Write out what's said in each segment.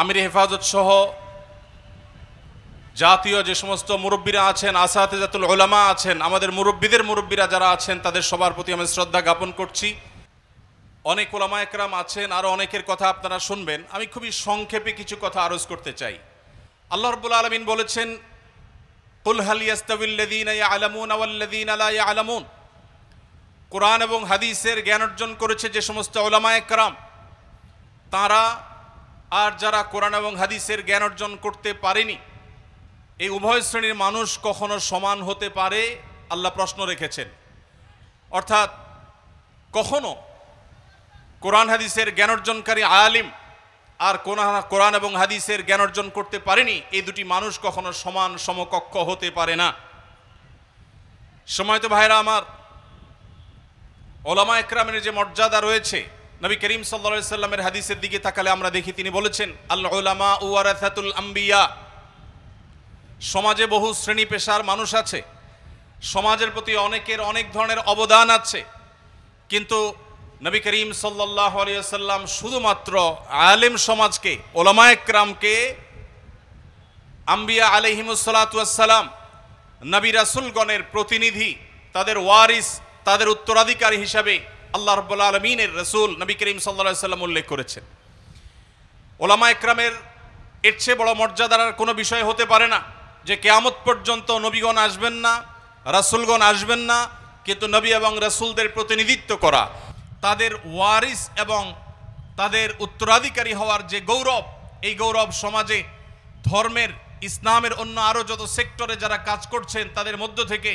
আমির হেফাজত সহ জাতীয় যে সমস্ত মুরব্বীরা আছেন, আসাতিজাতুল উলামা আছেন, আমাদের মুরব্বীরা যারা আছেন, তাদের সবার প্রতি আমি শ্রদ্ধা জ্ঞাপন করছি। অনেক উলামা একরাম আছেন, আরও অনেকের কথা আপনারা শুনবেন। আমি খুবই সংক্ষেপে কিছু কথা আরজ করতে চাই। আল্লাহ রাব্বুল আলামিন বলেছেন, কুল হাল ইয়াস্তাবিল্লাযীনা ইয়ালামুনা ওয়াল্লাযীনা লা ইয়ালামুন। কোরআন এবং হাদিসের জ্ঞান অর্জন করেছে যে সমস্ত উলামা একরাম, তারা আর যারা কোরআন এবং হাদিসের জ্ঞান অর্জন করতে পারেনি, এই উভয় শ্রেণীর মানুষ কখনো সমান হতে পারে? আল্লাহ প্রশ্ন রেখেছেন। অর্থাৎ কখনো কোরআন হাদিসের জ্ঞান অর্জনকারী আলিম আর কোরআন এবং হাদিসের জ্ঞান অর্জন করতে পারেনি, এই দুটি মানুষ কখনো সমান সমকক্ষ হতে পারে না। সময়ত ভাইরা আমার, উলামা একরামের যে মর্যাদা রয়েছে, নবী করিম সাল্লাল্লাহু আলাইহি সাল্লামের হাদিসের দিকে তাকালে আমরা দেখি তিনি বলেছেন, আল উলামা ওয়ারাসাতুল আম্বিয়া। সমাজে বহু শ্রেণী পেশার মানুষ আছে, সমাজের প্রতি অনেকের অনেক ধরনের অবদান আছে, কিন্তু নবী করিম সাল্লাল্লাহু আলাইহি ওয়াসাল্লাম শুধুমাত্র আলেম সমাজকে, উলামা একরামকে আম্বিয়া আলাইহিমুস সালাতু ওয়াস সালাম, নবী রাসূলগণের প্রতিনিধি, তাদের ওয়ারিস, তাদের উত্তরাধিকারী হিসাবে আল্লাহ রাব্বুল আলামিনের রাসূল নবী করিম সাল্লাল্লাহু আলাইহি ওয়াসাল্লাম উল্লেখ করেছেন। উলামা একরামের এর চেয়ে বড় মর্যাদার আর কোনো বিষয় হতে পারে না যে কিয়ামত পর্যন্ত নবীগণ আসবেন না, রাসূলগণ আসবেন না, কিন্তু নবী এবং রাসূলদের প্রতিনিধিত্ব করা, তাদের ওয়ারিস এবং তাদের উত্তরাধিকারী হওয়ার যে গৌরব, এই গৌরব সমাজে ধর্মের, ইসলামের অন্য আরও যত সেক্টরে যারা কাজ করছেন তাদের মধ্য থেকে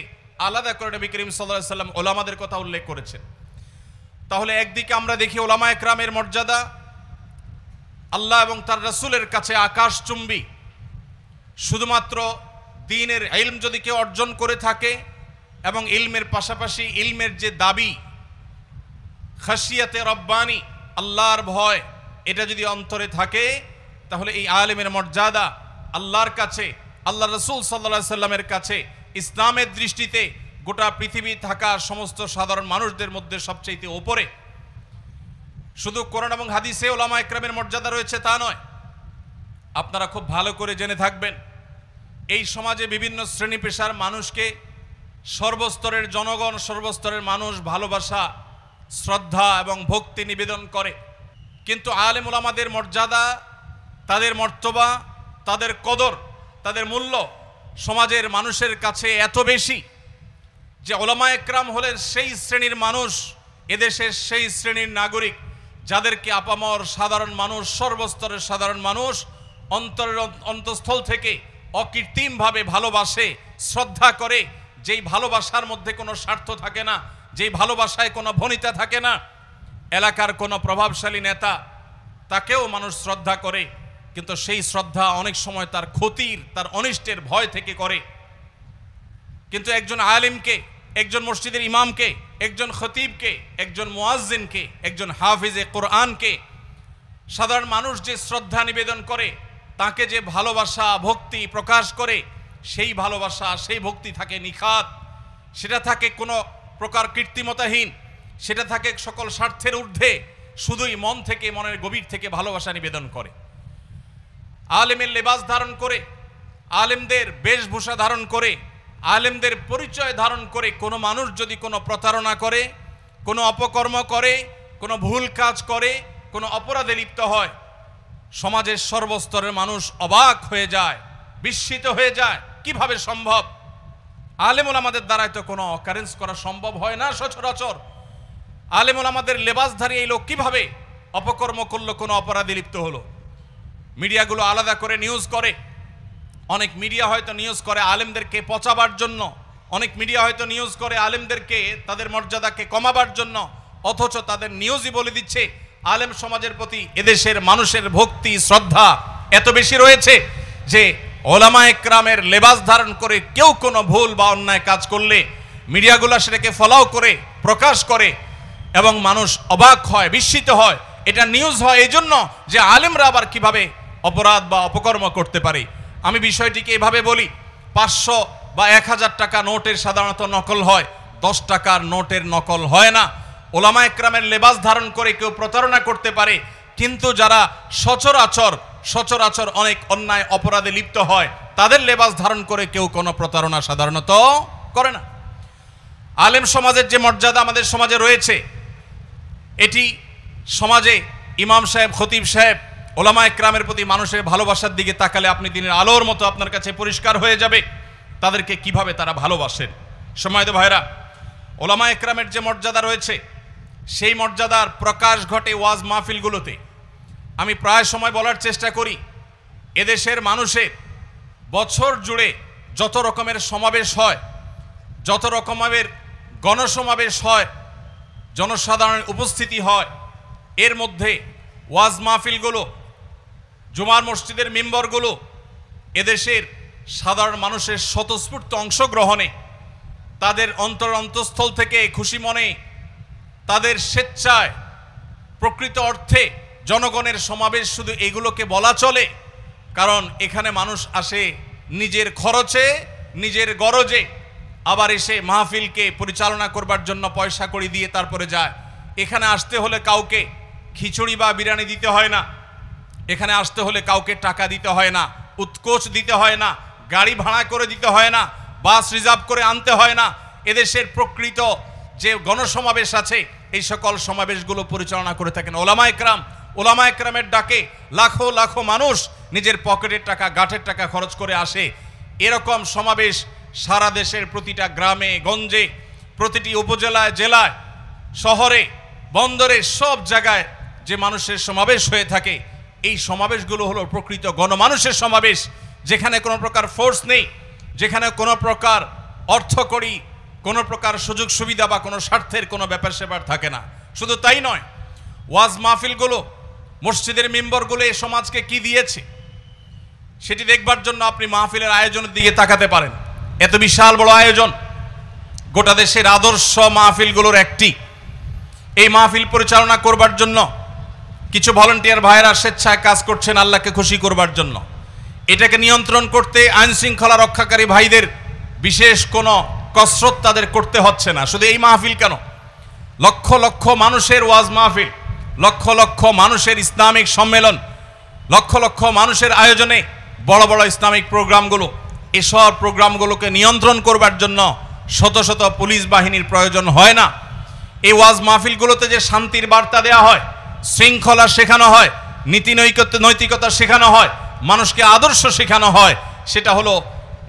আলাদা করে নবী করিম সাল্লাল্লাহু আলাইহি ওয়াসাল্লাম ওলামাদের কথা উল্লেখ করেছেন। তাহলে একদিকে আমরা দেখি উলামা একরামের মর্যাদা আল্লাহ এবং তার রাসূলের কাছে আকাশচুম্বী। শুধুমাত্র দ্বীনের ইলম যদি কেউ অর্জন করে থাকে এবং ইলমের পাশাপাশি ইলমের যে দাবি, খাশিয়াতে রব্বানি, আল্লাহর ভয়, এটা যদি অন্তরে থাকে, তাহলে এই আলেমের মর্যাদা আল্লাহর কাছে, আল্লাহ রাসূল সাল্লাল্লাহু আলাইহি সাল্লামের কাছে, ইসলামের দৃষ্টিতে গোটা পৃথিবী থাকা সমস্ত সাধারণ মানুষদের মধ্যে সবচেয়ে উপরে। শুধু কোরআন এবং হাদিসে উলামা একরামের মর্যাদা রয়েছে তা নয়, আপনারা খুব ভালো করে জেনে থাকবেন, এই সমাজে বিভিন্ন শ্রেণী পেশার মানুষকে সর্বস্তরের জনগণ, সর্বস্তরের মানুষ ভালোবাসা, শ্রদ্ধা এবং ভক্তি নিবেদন করে। কিন্তু আলেম উলামাদের মর্যাদা, তাদের মর্তবা, তাদের কদর, তাদের মূল্য সমাজের মানুষের কাছে এত বেশি যে উলামা একরাম হলেন সেই শ্রেণীর মানুষ, এদেশের সেই শ্রেণীর নাগরিক যাদেরকে আপামর সাধারণ মানুষ, সর্বস্তরের সাধারণ মানুষ অন্তরের অন্তঃস্থল থেকে অকৃত্রিমভাবে ভালোবাসে, শ্রদ্ধা করে, যেই ভালোবাসার মধ্যে কোনো স্বার্থ থাকে না, যেই ভালোবাসায় কোনো ভনিতা থাকে না। এলাকার কোনো প্রভাবশালী নেতা, তাকেও মানুষ শ্রদ্ধা করে, কিন্তু সেই শ্রদ্ধা অনেক সময় তার ক্ষতির, তার অনিষ্টের ভয় থেকে করে। কিন্তু একজন আলিমকে, একজন মসজিদের ইমামকে, একজন খতিবকে, একজন মুয়াজ্জিনকে, একজন হাফিজে কোরআনকে সাধারণ মানুষ যে শ্রদ্ধা নিবেদন করে, তাকে যে ভালোবাসা, ভক্তি প্রকাশ করে, সেই ভালোবাসা, সেই ভক্তি থাকে নিখাত, সেটা থাকে কোনো প্রকার কৃত্রিমতাহীন, সেটা থাকে সকল স্বার্থের ঊর্ধ্বে, শুধুই মন থেকে, মনের গভীর থেকে ভালোবাসা নিবেদন করে। আলেমের লেবাস ধারণ করে, আলেমদের বেশভূষা ধারণ করে, আলেমদের পরিচয় ধারণ করে কোনো মানুষ যদি কোনো প্রতারণা করে, কোনো অপকর্ম করে, কোনো ভুল কাজ করে, কোনো অপরাধে লিপ্ত হয়, সমাজের সর্বস্তরের মানুষ অবাক হয়ে যায়, বিস্মিত হয়ে যায়, কিভাবে সম্ভব? আলেম ওলামাদের দ্বারাই তো কোনো অকারেন্স করা সম্ভব হয় না সচরাচর। আলেম ওলামাদের লেবাসধারী এই লোক কিভাবে অপকর্ম করলো, কোনো অপরাধে লিপ্ত হলো? মিডিয়াগুলো আলাদা করে নিউজ করে। অনেক মিডিয়া হয়তো নিউজ করে আলেমদেরকে পচাবার জন্য, অনেক মিডিয়া হয়তো নিউজ করে আলেমদেরকে তাদের মর্যাদাকে কমাবার জন্য, অথচ তাদের নিউজই বলে দিচ্ছে আলেম সমাজের প্রতি এদেশের মানুষের ভক্তি, শ্রদ্ধা এত বেশি রয়েছে যে উলামা একরামের লেবাস ধারণ করে কেউ কোনো ভুল বা অন্যায় কাজ করলে মিডিয়াগুলো সেটাকে ফলাও করে, প্রকাশ করে, এবং মানুষ অবাক হয়, বিস্মিত হয়। এটা নিউজ হয় এই জন্য যে আলেমরা আবার কিভাবে অপরাধ বা অপকর্ম করতে পারে। আমি বিষয়টিকে এভাবে বলি, 500 বা 1000 টাকা নোটের সাধারণত নকল হয়, 10 টাকার নোটের নকল হয় না। উলামা একরামের লেবাস ধারণ করে কেউ প্রতারণা করতে পারে, কিন্তু যারা সচরাচর সচরাচর অনেক অন্যায় অপরাধে লিপ্ত হয়, তাদের লেবাস ধারণ করে কেউ কোনো প্রতারণা সাধারণত করে না। আলেম সমাজের যে মর্যাদা আমাদের সমাজে রয়েছে, এটি সমাজে ইমাম সাহেব, খতিব সাহেব, ওলামা একরামের প্রতি মানুষের ভালোবাসার দিকে তাকালে আপনি দিনের আলোর মতো আপনার কাছে পরিষ্কার হয়ে যাবে তাদেরকে কিভাবে তারা ভালোবাসেন। সম্মানিত ভাইরা, ওলামা একরামের যে মর্যাদা রয়েছে সেই মর্যাদার প্রকাশ ঘটে ওয়াজ মাহফিলগুলোতে। আমি প্রায় সময় বলার চেষ্টা করি, এদেশের মানুষের বছর জুড়ে যত রকমের সমাবেশ হয়, যত রকমের গণসমাবেশ হয়, জনসাধারণের উপস্থিতি হয়, এর মধ্যে ওয়াজ মাহফিলগুলো, জুমার মসজিদের মিম্বরগুলো এদেশের সাধারণ মানুষের স্বতঃস্ফূর্ত অংশগ্রহণে, তাদের অন্তঃস্থল থেকে খুশি মনে, তাদের স্বেচ্ছায়, প্রকৃত অর্থে জনগণের সমাবেশ শুধু এগুলোকে বলা চলে। কারণ এখানে মানুষ আসে নিজের খরচে, নিজের গরজে, আবার এসে মাহফিলকে পরিচালনা করবার জন্য পয়সা কড়ি দিয়ে তারপরে যায়। এখানে আসতে হলে কাউকে খিচুড়ি বা বিরিয়ানি দিতে হয় না, এখানে আসতে হলে কাউকে টাকা দিতে হয় না, উৎকোচ দিতে হয় না, গাড়ি ভাড়া করে দিতে হয় না, বাস রিজার্ভ করে আনতে হয় না। এদেশের প্রকৃত যে গণসমাবেশ আছে এই সকল সমাবেশগুলো পরিচালনা করে থাকেন ওলামা একরাম। ওলামা একরামের ডাকে লাখো লাখো মানুষ নিজের পকেটের টাকা, গাঁটের টাকা খরচ করে আসে। এরকম সমাবেশ সারা দেশের প্রতিটা গ্রামে গঞ্জে, প্রতিটি উপজেলায়, জেলায়, শহরে, বন্দরে, সব জায়গায় যে মানুষের সমাবেশ হয়ে থাকে, এই সমাবেশগুলো হলো প্রকৃত গণমানুষের সমাবেশ, যেখানে কোনো প্রকার ফোর্স নেই, যেখানে কোনো প্রকার অর্থকড়ি, কোনো প্রকার সুযোগ সুবিধা বা কোনো স্বার্থের কোনো ব্যাপার স্যাপার থাকে না। শুধু তাই নয়, ওয়াজ মাহফিলগুলো, মসজিদের মিম্বরগুলো এই সমাজকে কি দিয়েছে সেটি দেখবার জন্য আপনি মাহফিলের আয়োজনের দিকে তাকাতে পারেন। এত বিশাল বড় আয়োজন, গোটা দেশের আদর্শ মাহফিলগুলোর একটি। এই মাহফিল পরিচালনা করবার জন্য কিছু ভলান্টিয়ার ভাইয়েরা স্বেচ্ছায় কাজ করছেন আল্লাহকে খুশি করবার জন্য। এটাকে নিয়ন্ত্রণ করতে আইন শৃঙ্খলা রক্ষাকারী ভাইদের বিশেষ কোনো কসরত তাদের করতে হচ্ছে না। শুধু এই মাহফিল কেন, লক্ষ লক্ষ মানুষের ওয়াজ মাহফিল, লক্ষ লক্ষ মানুষের ইসলামিক সম্মেলন, লক্ষ লক্ষ মানুষের আয়োজনে বড় বড় ইসলামিক প্রোগ্রামগুলো, এসব প্রোগ্রামগুলোকে নিয়ন্ত্রণ করবার জন্য শত শত পুলিশ বাহিনীর প্রয়োজন হয় না। এই ওয়াজ মাহফিলগুলোতে যে শান্তির বার্তা দেওয়া হয়, শৃঙ্খলা শেখানো হয়, নীতি নৈতিকতা শেখানো হয়, মানুষকে আদর্শ শেখানো হয়, সেটা হলো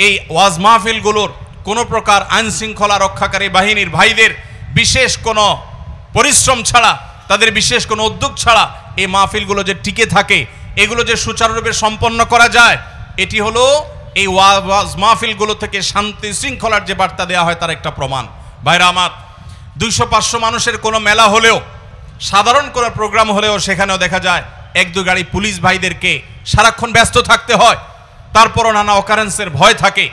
এই ওয়াজ মাহফিলগুলোর কোনো প্রকার আইন শৃঙ্খলা রক্ষাকারী বাহিনীর ভাইদের বিশেষ কোনো পরিশ্রম ছাড়া, তাদের বিশেষ কোনো উদ্যোগ ছাড়া এই মাহফিলগুলো যে টিকে থাকে, এগুলো যে সুচারুরূপে সম্পন্ন করা যায়, এটি হলো এই ওয়াজ মাহফিলগুলো থেকে শান্তি শৃঙ্খলার যে বার্তা দেওয়া হয় তার একটা প্রমাণ। ভাইরা আমার, 200-500 মানুষের কোনো মেলা হলেও, সাধারণ কোনো প্রোগ্রাম হলেও সেখানেও দেখা যায় 1-2 গাড়ি পুলিশ ভাইদেরকে সারাক্ষণ ব্যস্ত থাকতে হয়। তারপরও নানা অকারেন্সের ভয় থাকে।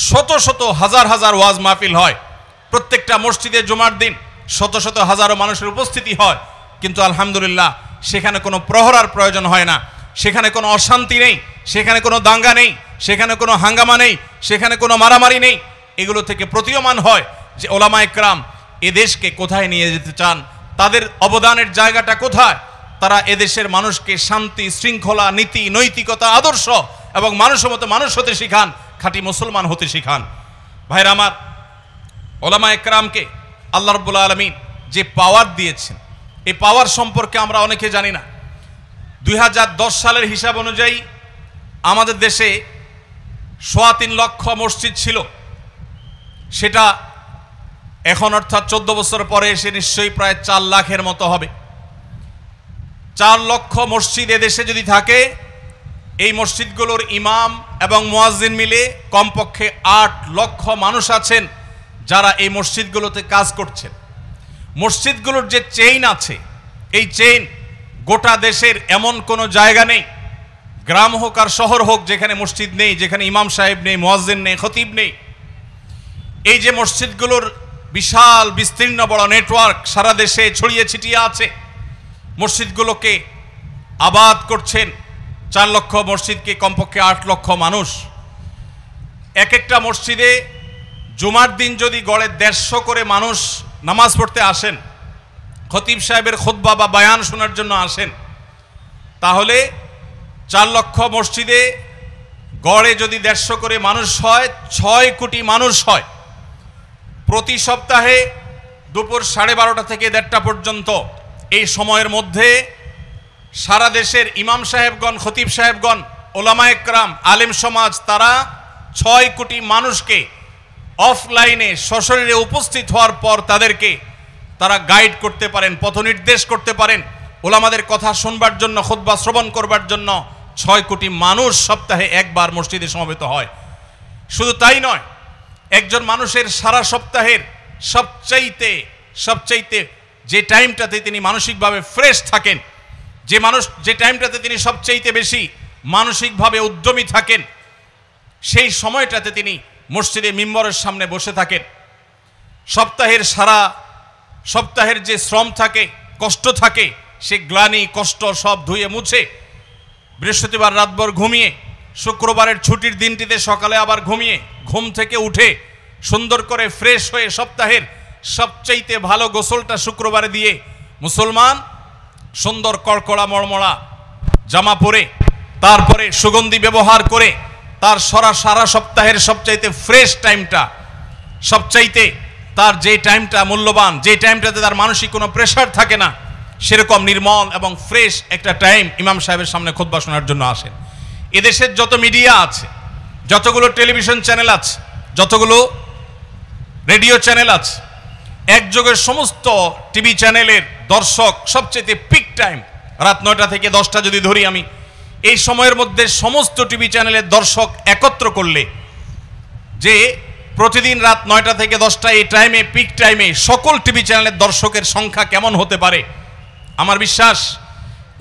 শত শত হাজার হাজার ওয়াজ মাহফিল হয়, প্রত্যেকটা মসজিদে জুমার দিন শত শত হাজারো মানুষের উপস্থিতি হয়, কিন্তু আলহামদুলিল্লাহ সেখানে কোনো প্রহরার প্রয়োজন হয় না, সেখানে কোনো অশান্তি নেই, সেখানে কোনো দাঙ্গা নেই, সেখানে কোনো হাঙ্গামা নেই, সেখানে কোনো মারামারি নেই। এগুলো থেকে প্রতীয়মান হয় যে ওলামা একরাম এ দেশকে কোথায় নিয়ে যেতে চান, তাদের অবদানের জায়গাটা কোথায়। তারা এদেশের মানুষকে শান্তি, শৃঙ্খলা, নীতি, নৈতিকতা, আদর্শ এবং মানুষের মতো মানুষ হতে শিখান, খাঁটি মুসলমান হতে শিখান। ভাইরা আমার, ওলামা একরামকে আল্লাহ রাব্বুল আলামিন যে পাওয়ার দিয়েছেন, এই পাওয়ার সম্পর্কে আমরা অনেকে জানি না। 2010 সালের হিসাব অনুযায়ী আমাদের দেশে 3.25 লক্ষ মসজিদ ছিল। সেটা এখন অর্থাৎ 14 বছর পরে এসে নিশ্চয়ই প্রায় 4 লাখের মতো হবে। 4 লক্ষ মসজিদ এদেশে যদি থাকে, এই মসজিদগুলোর ইমাম এবং মুয়াজ্জিন মিলে কমপক্ষে 8 লক্ষ মানুষ আছেন যারা এই মসজিদগুলোতে কাজ করছেন। মসজিদগুলোর যে চেইন আছে, এই চেইন গোটা দেশের এমন কোনো জায়গা নেই, গ্রাম হোক আর শহর হোক, যেখানে মসজিদ নেই, যেখানে ইমাম সাহেব নেই, মুয়াজ্জিন নেই, খতিব নেই। এই যে মসজিদগুলোর বিশাল বিস্তীর্ণ বড় নেটওয়ার্ক সারা দেশে ছড়িয়ে ছিটিয়ে আছে, মসজিদগুলোকে আবাদ করছেন 4 লক্ষ মসজিদকে কমপক্ষে 8 লক্ষ মানুষ। এক একটা মসজিদে জুমার দিন যদি গড়ে 150 করে মানুষ নামাজ পড়তে আসেন, খতিব সাহেবের খুতবা বা বয়ান শোনার জন্য আসেন, তাহলে 4 লক্ষ মসজিদে গড়ে যদি 150 করে মানুষ হয়, 6 কোটি মানুষ হয়। প্রতি সপ্তাহে দুপুর 12:30 থেকে 1:30 পর্যন্ত এই সময়ের মধ্যে সারা দেশের ইমাম সাহেবগণ, খতিব সাহেবগণ, ওলামা একরাম, আলেম সমাজ তারা 6 কোটি মানুষকে অফলাইনে সশরীরে উপস্থিত হওয়ার পর তাদেরকে তারা গাইড করতে পারেন, পথনির্দেশ করতে পারেন। ওলামাদের কথা শুনবার জন্য, খুতবা শ্রবণ করবার জন্য 6 কোটি মানুষ সপ্তাহে একবার মসজিদে সমবেত হয়। শুধু তাই নয়, একজন মানুষের সারা সপ্তাহের সবচাইতে যে টাইমটাতে তিনি মানসিকভাবে ফ্রেশ থাকেন, যে টাইমটাতে তিনি সবচাইতে বেশি মানসিকভাবে উদ্যমী থাকেন, সেই সময়টাতে তিনি মসজিদে মিম্বরের সামনে বসে থাকেন। সপ্তাহের যে শ্রম থাকে, কষ্ট থাকে, সে গ্লানি কষ্ট সব ধুয়ে মুছে বৃহস্পতিবার রাতভর ঘুমিয়ে, শুক্রবারের ছুটির দিনটিতে সকালে আবার ঘুমিয়ে, ঘুম থেকে উঠে সুন্দর করে ফ্রেশ হয়ে সপ্তাহের সবচাইতে ভালো গোসলটা শুক্রবারে দিয়ে মুসলমান সুন্দর কড়কড়া মড়মড়া জামা পরে, তারপরে সুগন্ধি ব্যবহার করে তার সারা সপ্তাহের সবচাইতে ফ্রেশ টাইমটা, সবচাইতে তার যে টাইমটা মূল্যবান, যে টাইমটাতে তার মানসিক কোনো প্রেশার থাকে না, সেরকম নির্মল এবং ফ্রেশ একটা টাইম ইমাম সাহেবের সামনে খুতবা শোনার জন্য আসেন। এদেশের যত মিডিয়া আছে, যতগুলো টেলিভিশন চ্যানেল আছে, যতগুলো রেডিও চ্যানেল আছে, একযোগের সমস্ত টিভি চ্যানেলের দর্শক সবচেয়ে পিক টাইম রাত 9টা থেকে 10টা যদি ধরি আমি, এই সময়ের মধ্যে সমস্ত টিভি চ্যানেলের দর্শক একত্র করলে যে প্রতিদিন রাত 9টা থেকে 10টা এই টাইমে, পিক টাইমে সকল টিভি চ্যানেলের দর্শকের সংখ্যা কেমন হতে পারে, আমার বিশ্বাস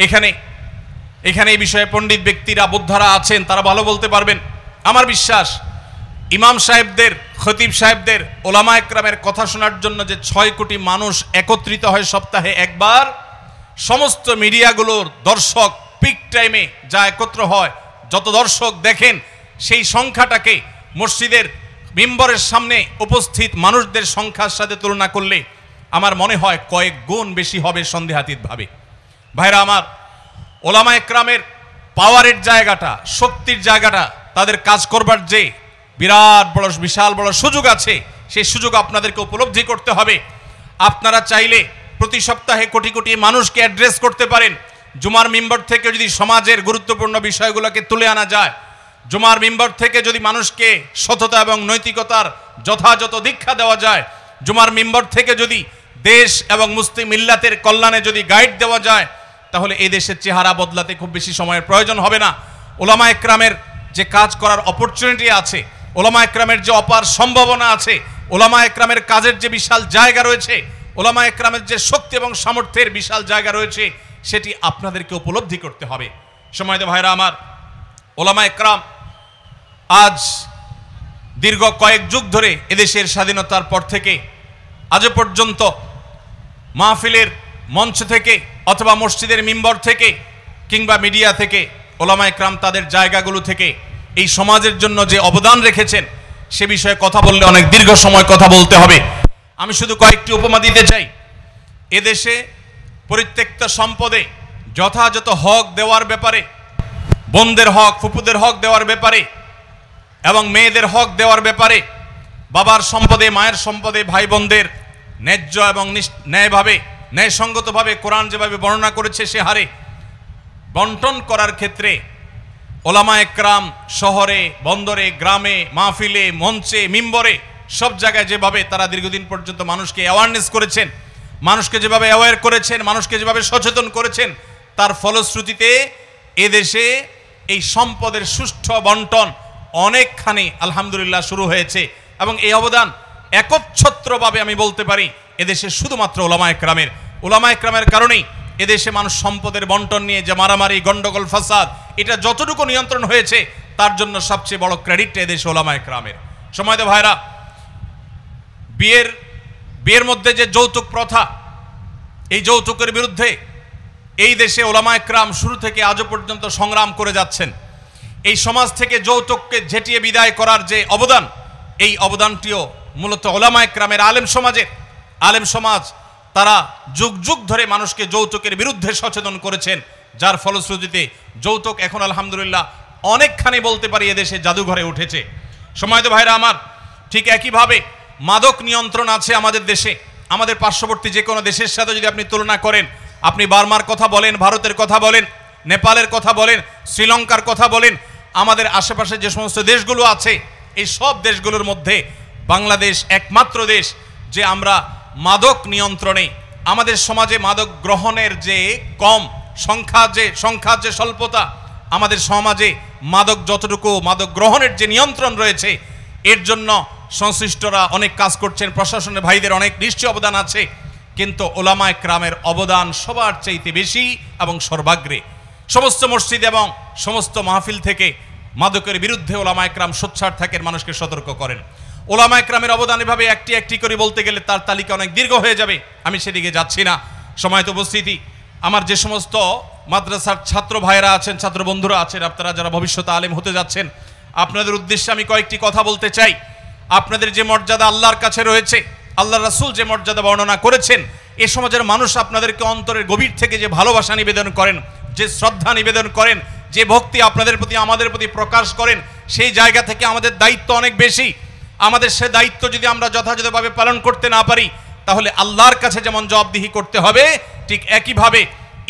এখানে এই বিষয়ে পণ্ডিত ব্যক্তিরা, বোদ্ধারা আছেন, তারা ভালো বলতে পারবেন। আমার বিশ্বাস ইমাম সাহেবদের, খতিব সাহেবদের, ওলামা একরামের কথা শোনার জন্য যে 6 কোটি মানুষ একত্রিত হয় সপ্তাহে একবার, সমস্ত মিডিয়াগুলোর দর্শক পিক টাইমে যা একত্র হয়, যত দর্শক দেখেন, সেই সংখ্যাটাকে মসজিদের মিম্বরের সামনে উপস্থিত মানুষদের সংখ্যার সাথে তুলনা করলে আমার মনে হয় কয়েক গুণ বেশি হবে সন্দেহাতীতভাবে। ভাইরা আমার, ওলামা একরামের পাওয়ারের জায়গাটা, শক্তির জায়গাটা, তাদের কাজ করবার যে বিশাল বড় সুযোগ আছে, সেই সুযোগ আপনাদেরকে উপলব্ধি করতে হবে। আপনারা চাইলে প্রতি সপ্তাহে কোটি কোটি মানুষকে অ্যাড্রেস করতে পারেন। জুমার মিম্বর থেকে যদি সমাজের গুরুত্বপূর্ণ বিষয়গুলোকে তুলে আনা যায়, জুমার মিম্বর থেকে যদি মানুষকে সততা এবং নৈতিকতার যথাযথ দীক্ষা দেওয়া যায়, জুমার মিম্বর থেকে যদি দেশ এবং মুসলিম মিল্লাতের কল্যাণে যদি গাইড দেওয়া যায়, তাহলে এই দেশের চেহারা বদলাতে খুব বেশি সময়ের প্রয়োজন হবে না। ওলামা একরামের যে কাজ করার অপরচুনিটি আছে, ওলামা একরামের যে অপার সম্ভাবনা আছে, ওলামা একরামের কাজের যে বিশাল জায়গা রয়েছে, ওলামা একরামের যে শক্তি এবং সামর্থ্যের বিশাল জায়গা রয়েছে, সেটি আপনাদেরকে উপলব্ধি করতে হবে। সম্মানিত ভাইরা আমার, ওলামা একরাম আজ দীর্ঘ কয়েক যুগ ধরে এদেশের স্বাধীনতার পর থেকে আজ পর্যন্ত মাহফিলের মঞ্চ থেকে অথবা মসজিদের মিম্বর থেকে কিংবা মিডিয়া থেকে ওলামা একরাম তাদের জায়গাগুলো থেকে এই সমাজের জন্য যে অবদান রেখেছেন, সে বিষয়ে কথা বললে অনেক দীর্ঘ সময় কথা বলতে হবে। আমি শুধু কয়েকটি উপমা দিতে চাই। এদেশে পরিত্যক্ত সম্পদে যথাযথ হক দেওয়ার ব্যাপারে, বোনদের হক, ফুপুদের হক দেওয়ার ব্যাপারে এবং মেয়েদের হক দেওয়ার ব্যাপারে, বাবার সম্পদে, মায়ের সম্পদে ভাই বোনদের ন্যায্য এবং ন্যায়ভাবে, ন্যায়সঙ্গতভাবে কোরআন যেভাবে বর্ণনা করেছে সে হারে বন্টন করার ক্ষেত্রে ওলামা একরাম শহরে, বন্দরে, গ্রামে, মাহফিলে, মঞ্চে, মিম্বরে, সব জায়গায় যেভাবে তারা দীর্ঘদিন পর্যন্ত মানুষকে অ্যাওয়ারনেস করেছেন, মানুষকে যেভাবে অ্যাওয়্যার করেছেন, মানুষকে যেভাবে সচেতন করেছেন, তার ফলশ্রুতিতে এদেশে এই সম্পদের সুষ্ঠু বন্টন অনেকখানি আলহামদুলিল্লাহ শুরু হয়েছে। এবং এই অবদান একচ্ছত্রভাবে আমি বলতে পারি এদেশে শুধুমাত্র ওলামা একরামের কারণেই এদেশে মানুষ সম্পদের বন্টন নিয়ে যে মারামারি, গন্ডগোল, ফাসাদ, এটা যতটুকু নিয়ন্ত্রণ হয়েছে তার জন্য সবচেয়ে বড় ক্রেডিটটা এদেশে ওলামা একরামের। সময়ত ভাইরা, বিয়ের মধ্যে যে যৌতুক প্রথা, এই যৌতুকের বিরুদ্ধে এই দেশে ওলামা একরাম শুরু থেকে আজও পর্যন্ত সংগ্রাম করে যাচ্ছেন। এই সমাজ থেকে যৌতুককে ঝেঁটিয়ে বিদায় করার যে অবদান, এই অবদানটিও মূলত ওলামা একরামের, আলেম সমাজ তারা যুগ যুগ ধরে মানুষকে যৌতুকের বিরুদ্ধে সচেতন করেছেন, যার ফলশ্রুতিতে যৌতুক এখন আলহামদুলিল্লাহ অনেকখানি বলতে পারি এদেশে জাদুঘরে উঠেছে। সময়ত ভাইরা আমার, ঠিক একইভাবে মাদক নিয়ন্ত্রণ আছে আমাদের দেশে। আমাদের পার্শ্ববর্তী যে কোনো দেশের সাথে যদি আপনি তুলনা করেন, আপনি বার্মার কথা বলেন, ভারতের কথা বলেন, নেপালের কথা বলেন, শ্রীলঙ্কার কথা বলেন, আমাদের আশেপাশে যে সমস্ত দেশগুলো আছে, এই সব দেশগুলোর মধ্যে বাংলাদেশ একমাত্র দেশ যে আমরা মাদক নিয়ন্ত্রণে, আমাদের সমাজে মাদক গ্রহণের যে কম সংখ্যার যে স্বল্পতা, আমাদের সমাজে মাদক যতটুকু মাদক গ্রহণের যে নিয়ন্ত্রণ রয়েছে, এর জন্য সংশ্লিষ্টরা অনেক কাজ করছেন, প্রশাসনের ভাইদের অনেক নিশ্চয় অবদান আছে, কিন্তু ওলামায়ে কেরামের অবদান সবার চাইতে বেশি এবং সর্বাগ্রে। সমস্ত মসজিদ এবং সমস্ত মাহফিল থেকে মাদকের বিরুদ্ধে ওলামায়ে কেরাম সোচ্চার থাকেন, মানুষকে সতর্ক করেন। ওলামায়ে কেরামের অবদান এভাবে একটি একটি করে বলতে গেলে তার তালিকা অনেক দীর্ঘ হয়ে যাবে, আমি সেদিকে যাচ্ছি না। সময়ত উপস্থিতি, আমার যে সমস্ত মাদ্রাসার ছাত্র ভাইয়েরা আছেন, ছাত্র বন্ধুরা আছেন, আপনারা যারা ভবিষ্যতে আলেম হতে যাচ্ছেন, আপনাদের উদ্দেশ্যে আমি কয়েকটি কথা বলতে চাই। আপনাদের যে মর্যাদা আল্লাহর কাছে রয়েছে, আল্লাহ রাসূল যে মর্যাদা বর্ণনা করেছেন, এ সমাজের মানুষ আপনাদেরকে অন্তরের গভীর থেকে যে ভালোবাসা নিবেদন করেন, যে শ্রদ্ধা নিবেদন করেন, যে ভক্তি আপনাদের প্রতি আমাদের প্রতি প্রকাশ করেন, সেই জায়গা থেকে আমাদের দায়িত্ব অনেক বেশি। আমাদের সে দায়িত্ব যদি আমরা যথাযথভাবে পালন করতে না পারি, তাহলে আল্লাহর কাছে যেমন জবাবদিহি করতে হবে, ঠিক একইভাবে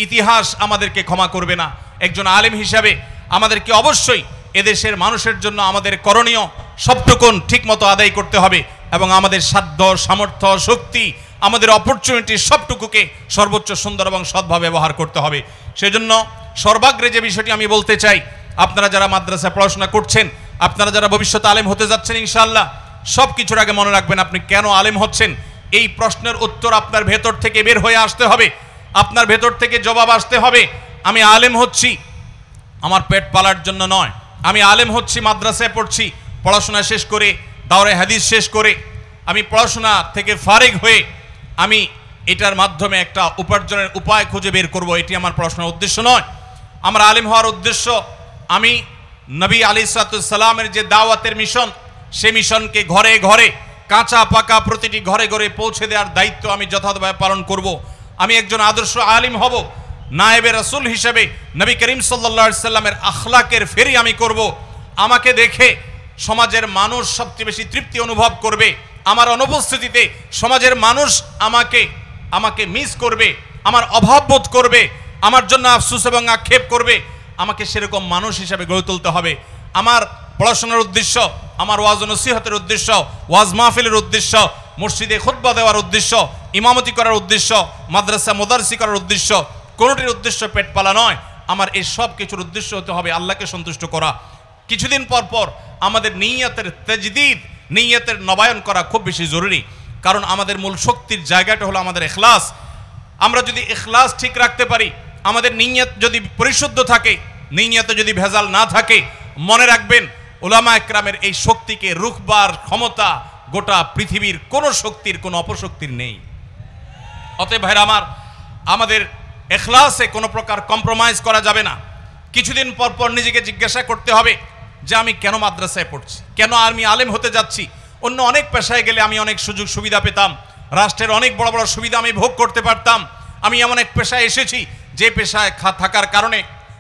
ইতিহাস আমাদেরকে ক্ষমা করবে না। একজন আলেম হিসাবে আমাদেরকে অবশ্যই এদেশের মানুষের জন্য আমাদের করণীয় সবটুকুন ঠিকমতো আদায় করতে হবে এবং আমাদের সাধ্য, সামর্থ্য, শক্তি, আমাদের অপরচুনিটি সবটুকুকে সর্বোচ্চ সুন্দর এবং সৎভাবে ব্যবহার করতে হবে। সেজন্য সর্বাগ্রে যে বিষয়টি আমি বলতে চাই, আপনারা যারা মাদ্রাসায় পড়াশোনা করছেন, আপনারা যারা ভবিষ্যতে আলেম হতে যাচ্ছেন, ইনশাআল্লাহ সব কিছুর আগে মনে রাখবেন আপনি কেন আলেম হচ্ছেন। এই প্রশ্নের উত্তর আপনার ভেতর থেকে বের হয়ে আসতে হবে, আপনার ভেতর থেকে জবাব আসতে হবে। আমি আলেম হচ্ছি আমার পেট পালার জন্য নয়, আমি আলেম হচ্ছি মাদ্রাসায় পড়ছি, পড়াশোনা শেষ করে, দাওরে হাদিস শেষ করে আমি পড়াশোনা থেকে ফারিগ হয়ে আমি এটার মাধ্যমে একটা উপার্জনের উপায় খুঁজে বের করব, এটি আমার পড়াশোনার উদ্দেশ্য নয়। আমার আলেম হওয়ার উদ্দেশ্য, আমি নবী আলাইহিস সালামের যে দাওয়াতের মিশন, সে মিশনকে ঘরে ঘরে, কাঁচা পাকা প্রতিটি ঘরে ঘরে পৌঁছে দেওয়ার দায়িত্ব আমি যথাযথভাবে পালন করব। আমি একজন আদর্শ আলিম হব, নায়েবে রাসূল হিসেবে নবী করিম সাল্লাল্লাহু আলাইহি সাল্লামের আখলাকের ফেরি আমি করব। আমাকে দেখে সমাজের মানুষ সবচেয়ে বেশি তৃপ্তি অনুভব করবে। আমার অনুপস্থিতিতে সমাজের মানুষ আমাকে মিস করবে, আমার অভাব বোধ করবে, আমার জন্য আফসোস এবং আক্ষেপ করবে। আমাকে সেরকম মানুষ হিসেবে গড়ে তুলতে হবে। আমার পড়াশোনার উদ্দেশ্য, আমার ওয়াজ ও নসিহতের উদ্দেশ্য, ওয়াজ মাহফিলের উদ্দেশ্য, মসজিদে খুতবা দেওয়ার উদ্দেশ্য, ইমামতি করার উদ্দেশ্য, মাদ্রাসা মুদাররিসি করার উদ্দেশ্য, কোনোটির উদ্দেশ্য পেট পালা নয়। আমার এই সব কিছুর উদ্দেশ্য হতে হবে আল্লাহকে সন্তুষ্ট করা। কিছুদিন পর পর আমাদের নিয়তের তাজদীদ, নিয়তের নবায়ন করা খুব বেশি জরুরি, কারণ আমাদের মূল শক্তির জায়গাটা হলো আমাদের ইখলাস। আমরা যদি ইখলাস ঠিক রাখতে পারি, আমাদের নিয়ত যদি পরিশুদ্ধ থাকে, নিয়তে যদি ভেজাল না থাকে, মনে রাখবেন উলামায়ে কেরামের এই শক্তিকে রুখবার ক্ষমতা গোটা পৃথিবীর কোনো শক্তির, কোনো অপশক্তির নেই। অতএব ভাইরা আমার, আমাদের ইখলাসে কোনো প্রকার কম্প্রোমাইজ করা যাবে না। কিছুদিন পর পর নিজেকে জিজ্ঞাসা করতে হবে যে আমি কেন মাদ্রাসায় পড়ছি, কেন আমি আলেম হতে যাচ্ছি। অন্য অনেক পেশায় গেলে আমি অনেক সুযোগ সুবিধা পেতাম, রাষ্ট্রের অনেক বড় বড় সুবিধা আমি ভোগ করতে পারতাম। আমি এমন এক পেশায় এসেছি যে পেশায় থাকার কারণে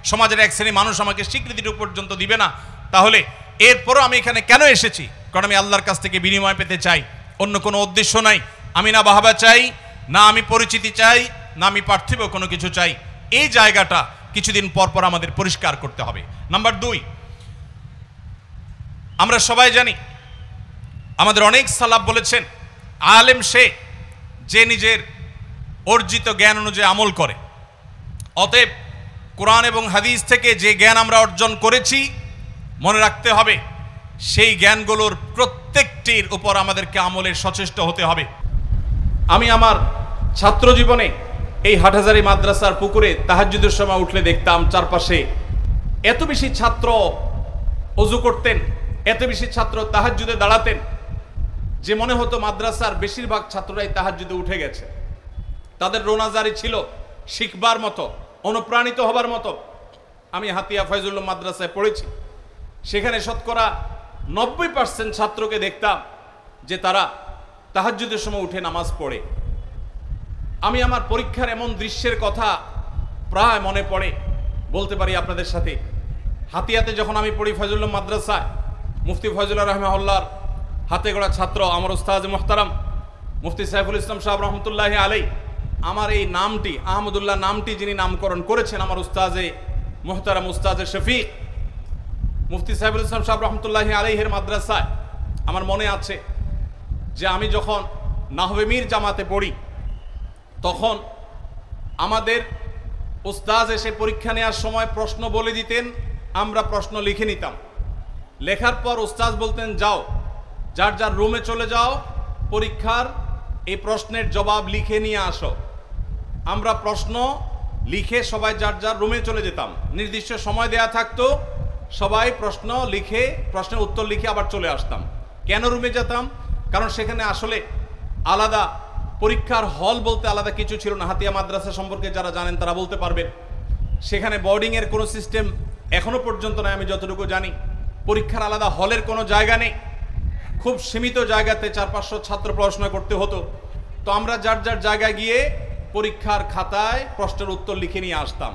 সমাজের এক শ্রেণী মানুষ আমাকে স্বীকৃতিটুকু পর্যন্ত দিবে না। তাহলে এরপরও আমি এখানে কেন এসেছি? কারণ আমি আল্লাহর কাছ থেকে বিনিময় পেতে চাই, অন্য কোনো উদ্দেশ্য নাই। আমি না বাহবা চাই, না আমি পরিচিতি চাই, না আমি পার্থিব কোনো কিছু চাই। এই জায়গাটা কিছুদিন পর পর আমাদের পরিষ্কার করতে হবে। নাম্বার 2, আমরা সবাই জানি, আমাদের অনেক সালাফ বলেছেন, আলেম সে যে নিজের অর্জিত জ্ঞান অনুযায়ী আমল করে। অতএব কোরআন এবং হাদিস থেকে যে জ্ঞান আমরা অর্জন করেছি, মনে রাখতে হবে সেই জ্ঞানগুলোর প্রত্যেকটির উপর আমাদেরকে আমলের সচেষ্ট হতে হবে। আমি আমার ছাত্র জীবনে এই হাটহাজারী মাদ্রাসার পুকুরে তাহাজ্জুদের সময় উঠলে দেখতাম চারপাশে এত বেশি ছাত্র ওযু করতেন, এত বেশি ছাত্র তাহাজ্জুদে দাঁড়াতেন যে মনে হতো মাদ্রাসার বেশিরভাগ ছাত্ররাই তাহাজ্জুদে উঠে গেছে। তাদের রোনাজারি ছিল শিখবার মতো, অনুপ্রাণিত হবার মতো। আমি হাতিয়া ফয়জুল্লাহ মাদ্রাসায় পড়েছি, সেখানে শতকরা 90% ছাত্রকে দেখতাম যে তারা তাহাজ্জুদের সময় উঠে নামাজ পড়ে। আমি আমার পরীক্ষার এমন দৃশ্যের কথা প্রায় মনে পড়ে বলতে পারি আপনাদের সাথে, হাতিয়াতে যখন আমি পড়ি ফয়জুল্লাহ মাদ্রাসায়, মুফতি ফয়জুল্লাহ রাহমাহুল্লাহর হাতে গড়া ছাত্র আমার উস্তাদ মুহতারাম মুফতি সাইফুল ইসলাম সাহেব রহমতুল্লাহি আলাই, আমার এই নামটি আহমদুল্লাহ নামটি যিনি নামকরণ করেছেন আমার উস্তাজে মুহতারাম উস্তাজে শফিক মুফতি সাইফুল ইসলাম সাহেব রহমতুল্লাহি আলাইহের মাদ্রাসায় আমার মনে আছে যে আমি যখন নাহবে মীর জামাতে পড়ি তখন আমাদের উস্তাজ এসে পরীক্ষা নেওয়ার সময় প্রশ্ন বলে দিতেন, আমরা প্রশ্ন লিখে নিতাম। লেখার পর উস্তাজ বলতেন, যাও যার যার রুমে চলে যাও, পরীক্ষার এই প্রশ্নের জবাব লিখে নিয়ে আসো। আমরা প্রশ্ন লিখে সবাই যার যার রুমে চলে যেতাম, নির্দিষ্ট সময় দেয়া থাকতো, সবাই প্রশ্ন লিখে প্রশ্নের উত্তর লিখে আবার চলে আসতাম। কেন রুমে যেতাম? কারণ সেখানে আসলে আলাদা পরীক্ষার হল বলতে আলাদা কিছু ছিল না। হাতিয়া মাদ্রাসা সম্পর্কে যারা জানেন তারা বলতে পারবেন, সেখানে বোর্ডিংয়ের কোনো সিস্টেম এখনো পর্যন্ত নয় আমি যতটুকু জানি। পরীক্ষার আলাদা হলের কোনো জায়গা নেই, খুব সীমিত জায়গাতে 400-500 ছাত্র পড়াশোনা করতে হতো। তো আমরা যার যার জায়গায় গিয়ে পরীক্ষার খাতায় প্রশ্নের উত্তর লিখে নিয়ে আসতাম।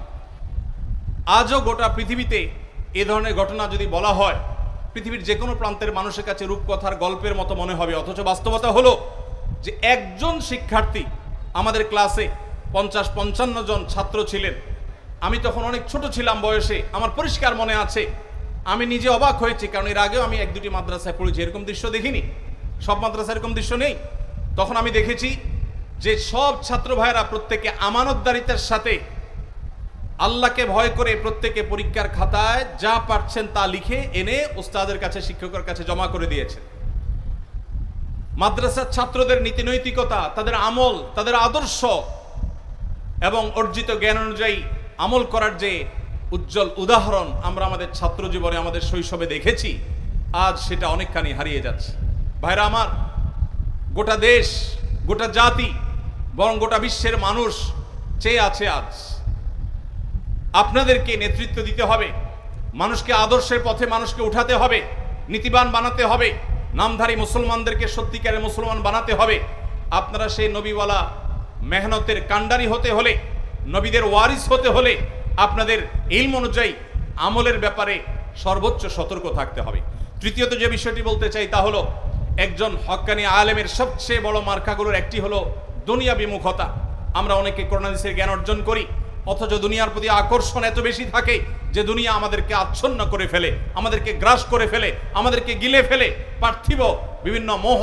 আজও গোটা পৃথিবীতে এ ধরনের ঘটনা যদি বলা হয়, পৃথিবীর যে কোনো প্রান্তের মানুষের কাছে রূপকথার গল্পের মতো মনে হবে। অথচ বাস্তবতা হলো যে একজন শিক্ষার্থী, আমাদের ক্লাসে 50-55 জন ছাত্র ছিলেন। আমি তখন অনেক ছোট ছিলাম বয়সে, আমার পরিষ্কার মনে আছে। আমি নিজে অবাক হয়েছি, কারণ এর আগেও আমি 1-2টি মাদ্রাসায় পড়েছি, এরকম দৃশ্য দেখিনি। সব মাদ্রাসায় এরকম দৃশ্য নেই। তখন আমি দেখেছি যে সব ছাত্র ভাইরা প্রত্যেকে আমানতদারিতার সাথে আল্লাহকে ভয় করে প্রত্যেকে পরীক্ষার খাতায় যা পারছেন তা লিখে এনে উস্তাদের কাছে, শিক্ষকের কাছে জমা করে দিয়েছেন। মাদ্রাসার ছাত্রদের নীতি নৈতিকতা, তাদের আমল, তাদের আদর্শ এবং অর্জিত জ্ঞান অনুযায়ী আমল করার যে উজ্জ্বল উদাহরণ আমরা আমাদের ছাত্র জীবনে, আমাদের শৈশবে দেখেছি, আজ সেটা অনেকখানি হারিয়ে যাচ্ছে। ভাইরা আমার, গোটা দেশ, গোটা জাতি, বরং গোটা বিশ্বের মানুষ চেয়ে আছে আজ আপনাদেরকে নেতৃত্ব দিতে হবে, মানুষকে আদর্শের পথে মানুষকে উঠাতে হবে, নীতিবান বানাতে হবে, নামধারী মুসলমানদেরকে সত্যিকারের মুসলমান বানাতে হবে। আপনারা সেই নবীওয়ালা মেহনতের কাণ্ডারি হতে হলে, নবীদের ওয়ারিস হতে হলে আপনাদের ইলম অনুযায়ী আমলের ব্যাপারে সর্বোচ্চ সতর্ক থাকতে হবে। তৃতীয়ত যে বিষয়টি বলতে চাই তা হলো, একজন হক্কানি আলেমের সবচেয়ে বড় মার্কাগুলোর একটি হলো দুনিয়া বিমুখতা। আমরা অনেকে কোরআন হাদিসের জ্ঞান অর্জন করি, অথচ দুনিয়ার প্রতি আকর্ষণ এত বেশি থাকে যে দুনিয়া আমাদেরকে আচ্ছন্ন করে ফেলে, আমাদেরকে গ্রাস করে ফেলে, আমাদেরকে গিলে ফেলে। পার্থিব বিভিন্ন মোহ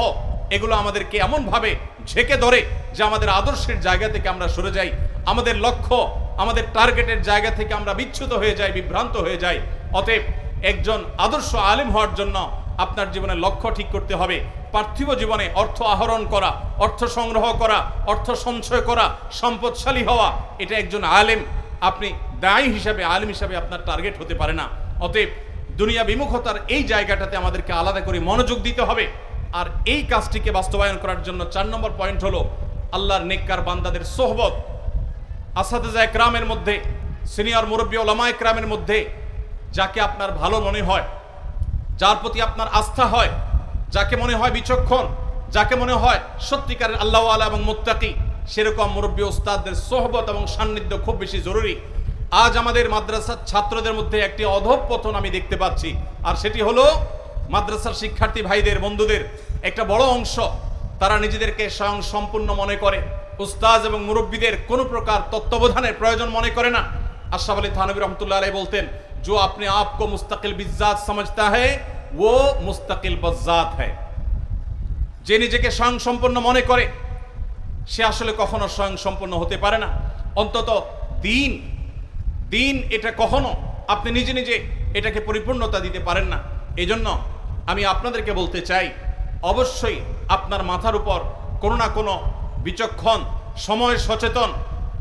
এগুলো আমাদেরকে এমনভাবে ঝেঁকে ধরে যে আমাদের আদর্শের জায়গা থেকে আমরা সরে যাই, আমাদের লক্ষ্য, আমাদের টার্গেটের জায়গা থেকে আমরা বিচ্যুত হয়ে যাই, বিভ্রান্ত হয়ে যাই। অতএব একজন আদর্শ আলেম হওয়ার জন্য আপনার জীবনের লক্ষ্য ঠিক করতে হবে। পার্থিব জীবনে অর্থ আহরণ করা, অর্থ সংগ্রহ করা, অর্থ সঞ্চয় করা, সম্পদশালী হওয়া, এটা একজন আলেম, আপনি দায়ী হিসাবে, আলেম হিসাবে আপনার টার্গেট হতে পারে না। অতএব দুনিয়া বিমুখতার এই জায়গাটাতে আমাদেরকে আলাদা করে মনোযোগ দিতে হবে। আর এই কাজটিকে বাস্তবায়ন করার জন্য 4 নম্বর পয়েন্ট হলো আল্লাহর নেককার বান্দাদের সোহবত। আসাতেজা একরামের মধ্যে, সিনিয়র মুরব্বী ওলামা একরামের মধ্যে যাকে আপনার ভালো মনে হয়, যার প্রতি আপনার আস্থা হয়, যাকে মনে হয় বিচক্ষণ, যাকে মনে হয় সত্যিকারের আল্লাহওয়ালা এবং মুত্তাকি, সেরকম মুরব্বী ওস্তাদদের সোহবত এবং সান্নিধ্য খুব বেশি জরুরি। আজ আমাদের মাদ্রাসার ছাত্রদের মধ্যে একটি অধঃপতন আমি দেখতে পাচ্ছি, আর সেটি হলো মাদ্রাসার শিক্ষার্থী ভাইদের, বন্ধুদের একটা বড় অংশ তারা নিজেদেরকে স্বয়ং সম্পূর্ণ মনে করে, উস্তাদ এবং মুরব্বীদের কোনো প্রকার তত্ত্বাবধানের প্রয়োজন মনে করে না। আশরাফ আলী থানভী রহমতুল্লাহ আলাইহি বলতেন, जो अपने आप को मुस्तकिल बिज़ात समझता है वो मुस्तकिल बज़ात है। যে নিজেকে স্বয়ং সম্পূর্ণ মনে করে সে আসলে কখনো স্বয়ং সম্পূর্ণ হতে পারে না। অন্তত দিন এটা কখনো আপনি নিজে নিজে এটাকে পরিপূর্ণতা দিতে পারেন না। এই জন্য আমি আপনাদেরকে বলতে চাই, অবশ্যই আপনার মাথার উপর কোনো না কোনো বিচক্ষণ, সময় সচেতন,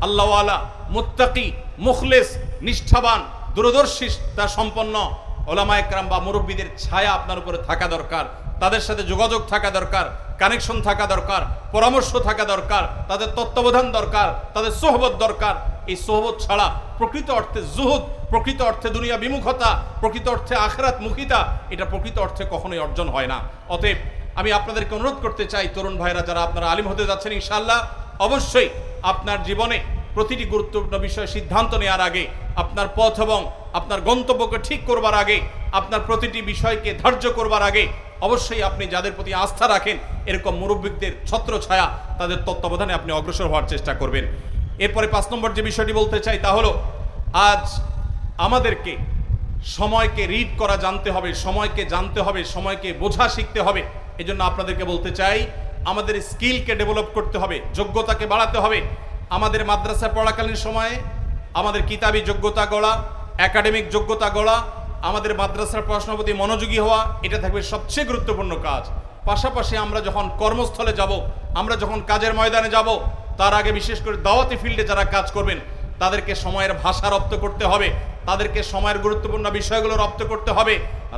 আল্লাহওয়ালা, মুত্তাকি, মুখলেস, নিষ্ঠাবান, দূরদর্শী তা সম্পন্ন ওলামা একরাম বা মুরব্বীদের ছায়া আপনার উপরে থাকা দরকার। তাদের সাথে যোগাযোগ থাকা দরকার, কানেকশন থাকা দরকার, পরামর্শ থাকা দরকার, তাদের তত্ত্বাবধান দরকার, তাদের সোহবত দরকার। এই সোহবত ছাড়া প্রকৃত অর্থে জুহুদ, প্রকৃত অর্থে দুনিয়া বিমুখতা, প্রকৃত অর্থে আখিরাত মুখিতা, এটা প্রকৃত অর্থে কখনোই অর্জন হয় না। অতএব আমি আপনাদেরকে অনুরোধ করতে চাই, তরুণ ভাইরা যারা আপনারা আলিম হতে যাচ্ছেন, ইনশাআল্লাহ অবশ্যই আপনার জীবনে প্রতিটি গুরুত্বপূর্ণ বিষয়ে সিদ্ধান্ত নেওয়ার আগে, আপনার পথ এবং আপনার গন্তব্যকে ঠিক করবার আগে, আপনার প্রতিটি বিষয়কে ধার্য করবার আগে অবশ্যই আপনি যাদের প্রতি আস্থা রাখেন এরকম মুরব্বিকদের ছত্রছায়া, তাদের তত্ত্বাবধানে আপনি অগ্রসর হওয়ার চেষ্টা করবেন। এরপরে 5 নম্বর যে বিষয়টি বলতে চাই তা হলো, আজ আমাদেরকে সময়কে রিড করা জানতে হবে, সময়কে জানতে হবে, সময়কে বোঝা শিখতে হবে। এজন্য আপনাদেরকে বলতে চাই, আমাদের স্কিলকে ডেভেলপ করতে হবে, যোগ্যতাকে বাড়াতে হবে। আমাদের মাদ্রাসায় পড়াকালীন সময়ে আমাদের কিতাবী যোগ্যতা গড়া, একাডেমিক যোগ্যতা গড়া, আমাদের মাদ্রাসার পড়াশোনার প্রতি মনোযোগী হওয়া, এটা থাকবে সবচেয়ে গুরুত্বপূর্ণ কাজ। পাশাপাশি আমরা যখন কর্মস্থলে যাব, আমরা যখন কাজের ময়দানে যাব, তার আগে বিশেষ করে দাওয়াতি ফিল্ডে যারা কাজ করবেন তাদেরকে সময়ের ভাষা রপ্ত করতে হবে, তাদেরকে সময়ের গুরুত্বপূর্ণ বিষয়গুলো রপ্ত করতে হবে,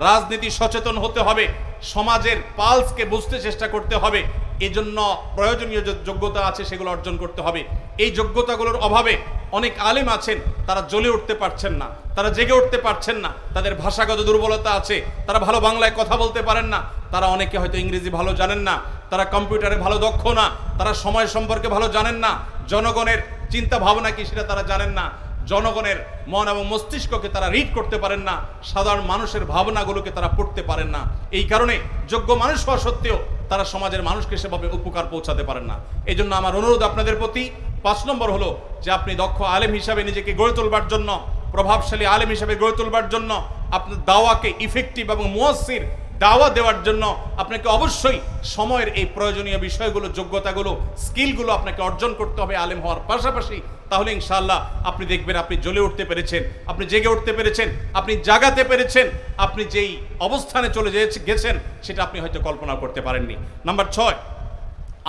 রাজনীতি সচেতন হতে হবে, সমাজের পালসকে বুঝতে চেষ্টা করতে হবে। এজন্য প্রয়োজনীয় যে যোগ্যতা আছে সেগুলো অর্জন করতে হবে। এই যোগ্যতাগুলোর অভাবে অনেক আলেম আছেন, তারা জ্বলে উঠতে পারছেন না, তারা জেগে উঠতে পারছেন না, তাদের ভাষাগত দুর্বলতা আছে, তারা ভালো বাংলায় কথা বলতে পারেন না, তারা অনেকে হয়তো ইংরেজি ভালো জানেন না, তারা কম্পিউটারে ভালো দক্ষ না, তারা সময় সম্পর্কে ভালো জানেন না, জনগণের চিন্তা ভাবনা কি সেটা তারা জানেন না, জনগণের মন এবং মস্তিষ্ককে তারা রিড করতে পারেন না, সাধারণ মানুষের ভাবনাগুলোকে তারা পড়তে পারেন না। এই কারণে যোগ্য মানুষ হওয়া সত্ত্বেও তারা সমাজের মানুষকে সেভাবে উপকার পৌঁছাতে পারেন না। এই জন্য আমার অনুরোধ আপনাদের প্রতি 5 নম্বর হলো যে আপনি দক্ষ আলেম হিসাবে নিজেকে গড়ে তোলবার জন্য, প্রভাবশালী আলেম হিসাবে গড়ে তোলবার জন্য, আপনার দাওয়াকে ইফেক্টিভ এবং মুয়াসসির দাওয়া দেওয়ার জন্য আপনাকে অবশ্যই সময়ের এই প্রয়োজনীয় বিষয়গুলো, যোগ্যতাগুলো, স্কিলগুলো আপনাকে অর্জন করতে হবে আলেম হওয়ার পাশাপাশি। তাহলে ইনশাআল্লাহ আপনি দেখবেন আপনি জ্বলে উঠতে পেরেছেন, আপনি জেগে উঠতে পেরেছেন, আপনি জাগাতে পেরেছেন, আপনি যেই অবস্থানে চলে গেছেন সেটা আপনি হয়তো কল্পনা করতে পারেননি। নাম্বার 6,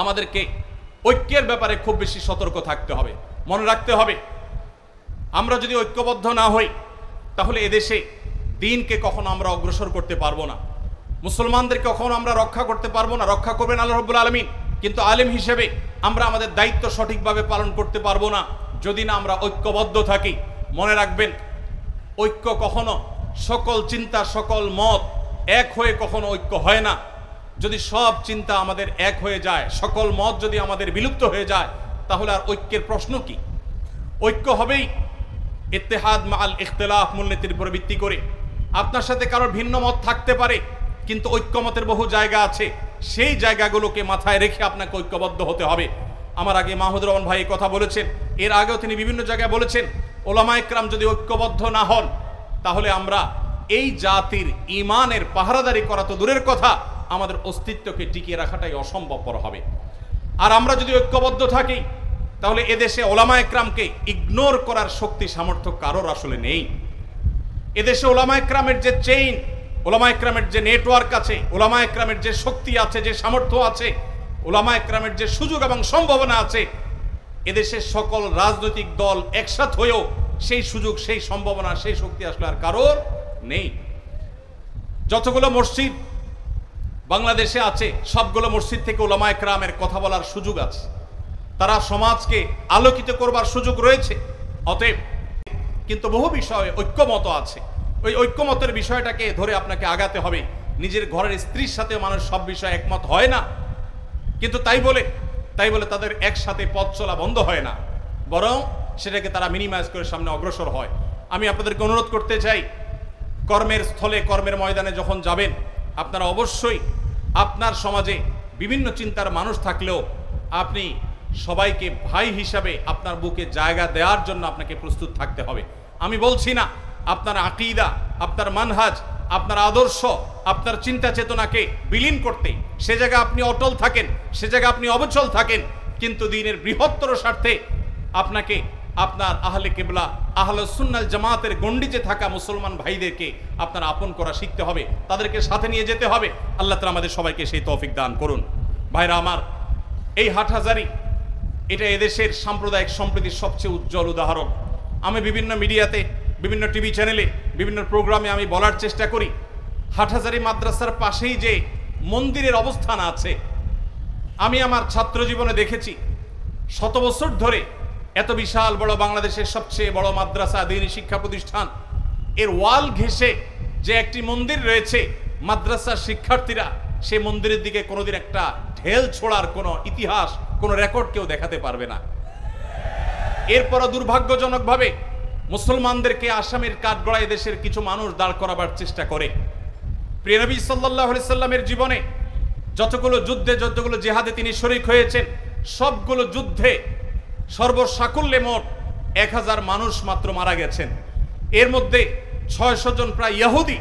আমাদেরকে ঐক্যের ব্যাপারে খুব বেশি সতর্ক থাকতে হবে। মনে রাখতে হবে, আমরা যদি ঐক্যবদ্ধ না হই তাহলে এদেশে দ্বীনকে কখনো আমরা অগ্রসর করতে পারবো না, মুসলমানদেরকে কখনো আমরা রক্ষা করতে পারবো না। রক্ষা করবেন আল্লাহ রাব্বুল আলামিন, কিন্তু আলেম হিসেবে আমরা আমাদের দায়িত্ব সঠিকভাবে পালন করতে পারবো না যদি না আমরা ঐক্যবদ্ধ থাকি। মনে রাখবেন, ঐক্য কখনো সকল চিন্তা, সকল মত এক হয়ে কখনো ঐক্য হয় না। যদি সব চিন্তা আমাদের এক হয়ে যায়, সকল মত যদি আমাদের বিলুপ্ত হয়ে যায়, তাহলে আর ঐক্যের প্রশ্ন কি? ঐক্য হবেই ইত্তেহাদ মাআল ইখতিলাফ, মূলনীতির উপর ভিত্তি করে। আপনার সাথে কারোর ভিন্ন মত থাকতে পারে, কিন্তু ঐক্যমতের বহু জায়গা আছে, সেই জায়গাগুলোকে মাথায় রেখে আপনাকে ঐক্যবদ্ধ হতে হবে। আমার আগে মাহমুদুর রহমান ভাই কথা বলেছেন, এর আগেও তিনি বিভিন্ন জায়গায় বলেছেন, ওলামায়ে কেরাম যদি ঐক্যবদ্ধ না হন তাহলে আমরা এই জাতির ঈমানের পাহারাদারি করা তো দূরের কথা, আমাদের অস্তিত্বকে টিকিয়ে রাখাটাই অসম্ভবপর হবে। আর আমরা যদি ঐক্যবদ্ধ থাকি তাহলে এদেশে ওলামায়ে কেরামকে ইগনোর করার শক্তি সামর্থ্য কারোর আসলে নেই। এদেশে ওলামায়ে কেরামের যে চেইন, ওলামায়ে কেরামের যে নেটওয়ার্ক আছে, ওলামায়ে কেরামের যে শক্তি আছে, যে সামর্থ্য আছে, ওলামায়ে কেরামের যে সুযোগ এবং সম্ভাবনা আছে, এদেশের সকল রাজনৈতিক দল একসাথে হয়েও সেই সুযোগ, সেই সম্ভাবনা, সেই শক্তি আসলে আর কারোর নেই। যতগুলো মসজিদ বাংলাদেশে আছে সবগুলো মসজিদ থেকে ওলামায়ে কেরামের কথা বলার সুযোগ আছে, তারা সমাজকে আলোকিত করবার সুযোগ রয়েছে। অতএব কিন্তু বহু বিষয়ে ঐক্যমত আছে, ওই ঐক্যমতের বিষয়টাকে ধরে আপনাকে আগাতে হবে। নিজের ঘরের স্ত্রীর সাথে মানুষ সব বিষয়ে একমত হয় না, কিন্তু তাই বলে তাদের একসাথে পথ চলা বন্ধ হয় না, বরং সেটাকে তারা মিনিমাইজ করে সামনে অগ্রসর হয়। আমি আপনাদেরকে অনুরোধ করতে চাই, কর্মের স্থলে, কর্মের ময়দানে যখন যাবেন, আপনারা অবশ্যই আপনার সমাজে বিভিন্ন চিন্তার মানুষ থাকলেও আপনি সবাইকে ভাই হিসাবে আপনার বুকে জায়গা দেওয়ার জন্য আপনাকে প্রস্তুত থাকতে হবে। আমি বলছি না আপনার আকীদা, আপনার মানহাজ, আপনার আদর্শ, আপনার চিন্তা চেতনাকে বিলীন করতে, সে জায়গায় আপনি অটল থাকেন, সে জায়গায় আপনি অবচল থাকেন, কিন্তু দ্বীনের বৃহত্তর স্বার্থে আপনাকে আপনার আহলে কিবলা, আহলে সুন্নাল জামাতের গণ্ডিতে থাকা মুসলমান ভাইদেরকে আপনার আপন করা শিখতে হবে, তাদেরকে সাথে নিয়ে যেতে হবে। আল্লাহ তাআলা আমাদের সবাইকে সেই তৌফিক দান করুন। ভাইরা আমার, এই হাটহাজারী এটা এদেশের সাম্প্রদায়িক সম্প্রীতির সবচেয়ে উজ্জ্বল উদাহরণ। আমি বিভিন্ন মিডিয়াতে, বিভিন্ন টিভি চ্যানেলে, বিভিন্ন প্রোগ্রামে আমি বলার চেষ্টা করি, হাটহাজারী মাদ্রাসার পাশেই যে মন্দিরের অবস্থান আছে, আমি আমার ছাত্র জীবনে দেখেছি 100 বছর ধরে এত বিশাল বড় বাংলাদেশের সবচেয়ে বড় মাদ্রাসা, দ্বীনী শিক্ষা প্রতিষ্ঠান, এর ওয়াল ঘেঁষে যে একটি মন্দির রয়েছে, মাদ্রাসার শিক্ষার্থীরা সেই মন্দিরের দিকে কোনোদিন একটা ঢেল ছোড়ার কোনো ইতিহাস, কোনো রেকর্ড কেউ দেখাতে পারবে না। এরপরও দুর্ভাগ্যজনকভাবে মুসলমানদেরকে আসামের কাঠগড়ায় দেশের কিছু মানুষ দাঁড় করাবার চেষ্টা করে। প্রিয় নবী সাল্লাল্লাহু আলাইহি সাল্লামের জীবনে যতগুলো যুদ্ধে, যতগুলো জিহাদে তিনি শরীক হয়েছেন, সবগুলো যুদ্ধে সর্বসাকুল্যে মোট 1000 মানুষ মাত্র মারা গেছেন। এর মধ্যে 600 জন প্রায় ইহুদি,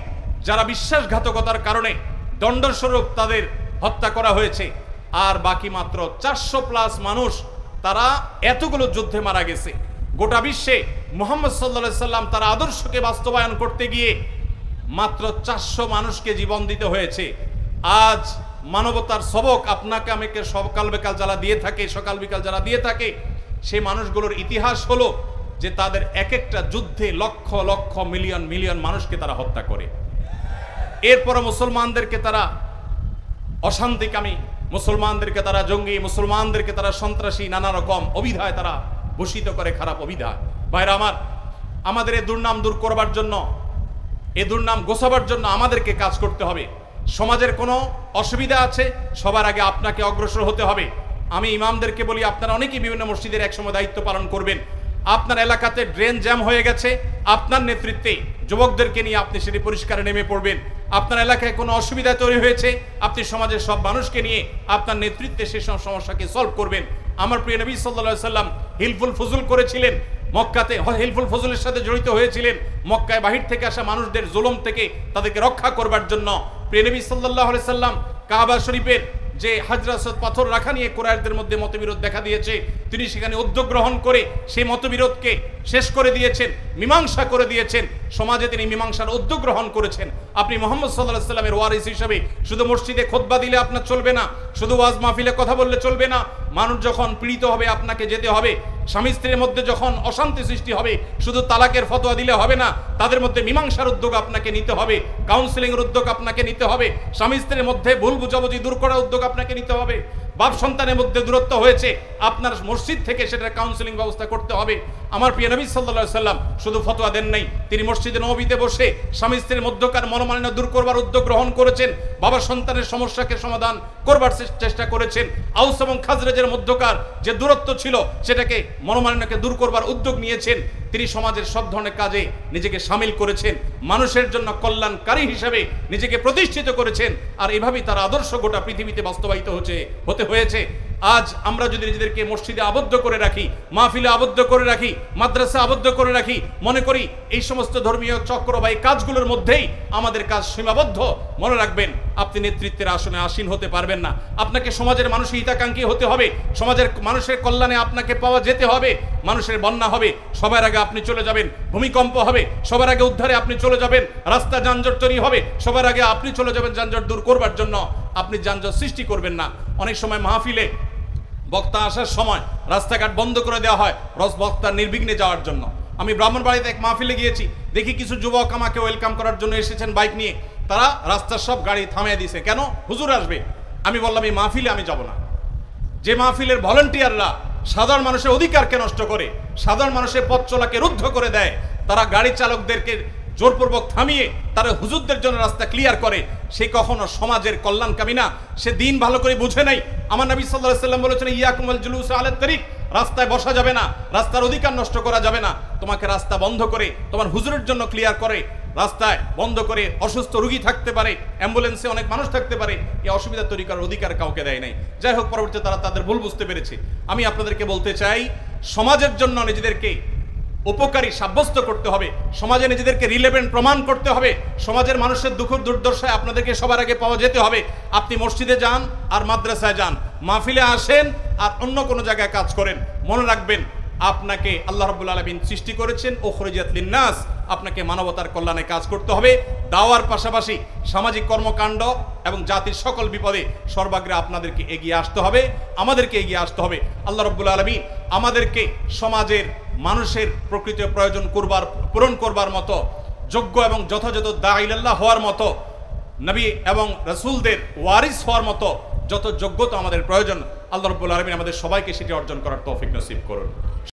যারা বিশ্বাসঘাতকতার কারণে দণ্ডস্বরূপ তাদের হত্যা করা হয়েছে। আর বাকি মাত্র 400+ মানুষ, তারা এতগুলো যুদ্ধে মারা গেছে। গোটা বিশ্বে মুহাম্মদ সাল্লাল্লাহু আলাইহি সাল্লাম তার আদর্শকে বাস্তবায়ন করতে গিয়ে মাত্র 400 মানুষকে জীবন দিতে হয়েছে। আজ মানবতার সবক আপনাকে আমাকে সকাল বিকাল যারা দিয়ে থাকে, সকাল বিকাল যারা দিয়ে থাকে, সেই মানুষগুলোর ইতিহাস হলো যে তাদের এক একটা যুদ্ধে লক্ষ লক্ষ মিলিয়ন মিলিয়ন মানুষকে তারা হত্যা করে। এরপরে মুসলমানদেরকে তারা অশান্তিকামী, মুসলমানদেরকে তারা জঙ্গি, মুসলমানদেরকে তারা সন্ত্রাসী, নানা রকম অভিধায় তারা ভূষিত করে, খারাপ অভিধা। ভাইরা আমার, আমাদের এই দুর্নাম দূর করবার জন্য, এই দুর্নাম গোছাবার জন্য আমাদেরকে কাজ করতে হবে। সমাজের কোনো অসুবিধা আছে, সবার আগে আপনাকে অগ্রসর হতে হবে। আমি ইমামদেরকে বলি, আপনারা অনেকেই বিভিন্ন মসজিদের একসময় দায়িত্ব পালন করবেন। আপনার এলাকাতে ড্রেন জ্যাম হয়ে গেছে, আপনার নেতৃত্বে যুবকদেরকে নিয়ে আপনি সেটি পরিষ্কারে নেমে পড়বেন। আপনার এলাকায় কোনো অসুবিধা তৈরি হয়েছে, আপনি সমাজের সব মানুষকে নিয়ে আপনার নেতৃত্বে সেই সব সমস্যাকে সলভ করবেন। আমার প্রিয় নবী সাল্লাল্লাহু আলাইহি সাল্লাম হিলফুল ফুজুল করেছিলেন, মক্কাতে হিলফুল ফুজুলের সাথে জড়িত হয়েছিলেন, মক্কায় বাহির থেকে আসা মানুষদের জুলুম থেকে তাদেরকে রক্ষা করবার জন্য। প্রিয় নবী সাল্লাল্লাহু আলাইহি সাল্লাম কাবা শরীফের যে হাজর আসওয়াদ পাথর রাখা নিয়ে কুরাইশদের মধ্যে মতবিরোধ দেখা দিয়েছে, তিনি সেখানে উদ্যোগ গ্রহণ করে সেই মতবিরোধকে শেষ করে দিয়েছেন, মীমাংসা করে দিয়েছেন। সমাজে তিনি মীমাংসার উদ্যোগ গ্রহণ করেছেন। আপনি মুহাম্মদ সাল্লাল্লাহু আলাইহি সাল্লামের ওয়ারিস হিসেবে শুধু মসজিদে খুতবা দিলে আপনার চলবে না, শুধু ওয়াজ মাহফিলে কথা বললে চলবে না। মানুষ যখন পীড়িত হবে আপনাকে যেতে হবে। স্বামী স্ত্রীর মধ্যে যখন অশান্তি সৃষ্টি হবে শুধু তালাকের ফতোয়া দিলে হবে না, তাদের মধ্যে মীমাংসার উদ্যোগ আপনাকে নিতে হবে, কাউন্সিলিং এর উদ্যোগ আপনাকে নিতে হবে, স্বামী স্ত্রীর মধ্যে ভুল বুঝাবুঝি দূর করার উদ্যোগ আপনাকে নিতে হবে। বাপ সন্তানের মধ্যে দূরত্ব হয়েছে, আপনার মসজিদ থেকে সেটার কাউন্সিলিং ব্যবস্থা করতে হবে। আমার প্রিয় নবী সাল্লাল্লাহু আলাইহি সাল্লাম শুধু ফতোয়া দেন নাই, তিনি মসজিদে নববীতে বসে স্বামী স্ত্রীর মধ্যকার মনোমালিন্য দূর করবার উদ্যোগ গ্রহণ করেছেন, বাবা সন্তানের সমস্যাকে সমাধান করবার চেষ্টা করেছেন। আউস এবং খাজরাজের মধ্যকার যে দূরত্ব ছিল সেটাকে, মনোমালিন্যকে দূর করবার উদ্যোগ নিয়েছেন। তিনি সমাজের সব ধরনের কাজে নিজেকে সামিল করেছেন, মানুষের জন্য কল্যাণকারী হিসেবে নিজেকে প্রতিষ্ঠিত করেছেন। আর এভাবেই তার আদর্শ গোটা পৃথিবীতে বাস্তবায়িত হতে হয়েছে। আজ আমরা যদি নিজেদেরকে মসজিদে আবদ্ধ করে রাখি, মাহফিলে আবদ্ধ করে রাখি, মাদ্রাসা আবদ্ধ করে রাখি, মনে করি এই সমস্ত ধর্মীয় চক্র বা এই কাজগুলোর মধ্যেই আমাদের কাজ সীমাবদ্ধ, মনে রাখবেন আপনি নেতৃত্বের আসনে আসীন হতে পারবেন না। আপনাকে সমাজের মানুষের হিতাকাঙ্ক্ষী হতে হবে, সমাজের মানুষের কল্যাণে আপনাকে পাওয়া যেতে হবে। মানুষের বন্যা হবে, সবার আগে আপনি চলে যাবেন। ভূমিকম্প হবে, সবার আগে উদ্ধারে আপনি চলে যাবেন। রাস্তা যানজট তৈরি হবে, সবার আগে আপনি চলে যাবেন যানজট দূর করবার জন্য। আপনি যানজট সৃষ্টি করবেন না। অনেক সময় মাহফিলে বক্তা আসার সময় রাস্তাঘাট বন্ধ করে দেওয়া হয় বক্তার নির্বিঘ্নে যাওয়ার জন্য। আমি ব্রাহ্মণবাড়িতে এক মাহফিলে গিয়েছি, দেখি কিছু যুবক আমাকে ওয়েলকাম করার জন্য এসেছেন বাইক নিয়ে। তারা রাস্তার সব গাড়ি থামিয়ে দিয়েছে, কেন? হুজুর আসবে। আমি বললাম এই মাহফিলে আমি যাব না। যে মাহফিলের ভলান্টিয়াররা সাধারণ মানুষের অধিকারকে নষ্ট করে, সাধারণ মানুষের পথ চলাকে রুদ্ধ করে দেয়, তারা গাড়ি চালকদেরকে জোরপূর্বক থামিয়ে তারা হুজুরদের জন্য রাস্তা ক্লিয়ার করে, সে কখনো সমাজের কল্যাণকামী না, সে দিন ভালো করে বুঝে নাই। আমার নবী সাল্লাল্লাহু আলাইহি সাল্লাম বলেছেন, ইয়াকুমুল জুলুস আলা তারিক, রাস্তায় বসা যাবে না, রাস্তার অধিকার নষ্ট করা যাবে না। তোমাকে রাস্তা বন্ধ করে তোমার হুজুরের জন্য ক্লিয়ার করে, রাস্তায় বন্ধ করে অসুস্থ রোগী থাকতে পারে, অ্যাম্বুলেন্সে অনেক মানুষ থাকতে পারে, এই অসুবিধা তৈরি করার অধিকার কাউকে দেয় নাই। যাই হোক, পরবর্তীতে তারা তাদের ভুল বুঝতে পেরেছে। আমি আপনাদেরকে বলতে চাই, সমাজের জন্য নিজেদেরকে উপকারী সাব্যস্ত করতে হবে, সমাজে নিজেদেরকে রিলেভেন্ট প্রমাণ করতে হবে, সমাজের মানুষের দুঃখ দুর্দশায় আপনাদেরকে সবার আগে পাওয়া যেতে হবে। আপনি মসজিদে যান আর মাদ্রাসায় যান, মাহফিলে আসেন আর অন্য কোনো জায়গায় কাজ করেন, মনে রাখবেন আপনাকে আল্লাহ রাব্বুল আলামিন সৃষ্টি করেছেন উখরিজাত লিন্নাস, আপনাকে মানবতার কল্যাণে কাজ করতে হবে। দাওয়ার পাশাপাশি সামাজিক কর্মকাণ্ড এবং জাতির সকল বিপদে সর্বাগ্রে আপনাদেরকে এগিয়ে আসতে হবে, আমাদেরকে এগিয়ে আসতে হবে। আল্লাহ রাব্বুল আলামিন আমাদেরকে সমাজের মানুষের প্রকৃত প্রয়োজন পূরণ করবার মতো যোগ্য এবং যথাযথ দাঈ-ইলাল্লাহ হওয়ার মতো, নবী এবং রাসূলদের ওয়ারিস হওয়ার মতো যত যোগ্যতা আমাদের প্রয়োজন, আল্লাহ রাব্বুল আলামিন আমাদের সবাইকে সেটি অর্জন করার তৌফিক নসিব করুন।